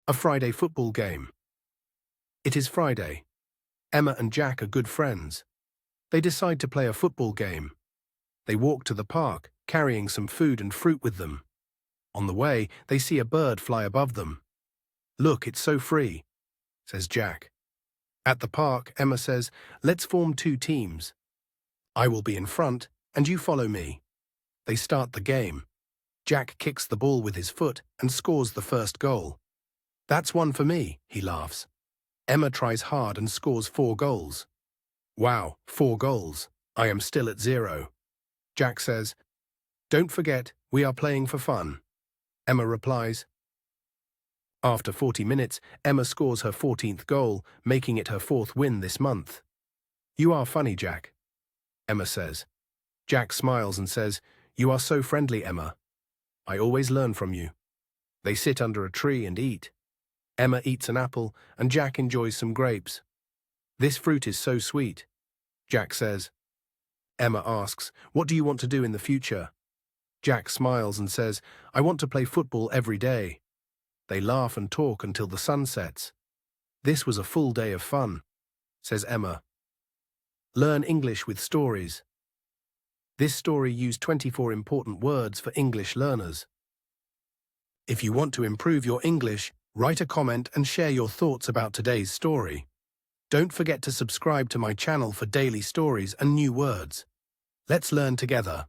A Friday football game. It is Friday. Emma and Jack are good friends. They decide to play a football game. They walk to the park, carrying some food and fruit with them. On the way, they see a bird fly above them. "Look, it's so free," says Jack. At the park, Emma says, "Let's form two teams. I will be in front, and you follow me." They start the game. Jack kicks the ball with his foot and scores the first goal. "That's one for me," he laughs. Emma tries hard and scores 4 goals. "Wow, 4 goals. I am still at 0. Jack says, "Don't forget, we are playing for fun." Emma replies. After 40 minutes, Emma scores her 14th goal, making it her 4th win this month. "You are funny, Jack," Emma says. Jack smiles and says, "You are so friendly, Emma. I always learn from you." They sit under a tree and eat. Emma eats an apple, and Jack enjoys some grapes. "This fruit is so sweet," Jack says. Emma asks, "What do you want to do in the future?" Jack smiles and says, "I want to play football every day." They laugh and talk until the sun sets. "This was a full day of fun," says Emma. Learn English with stories. This story used 24 important words for English learners. If you want to improve your English, write a comment and share your thoughts about today's story. Don't forget to subscribe to my channel for daily stories and new words. Let's learn together.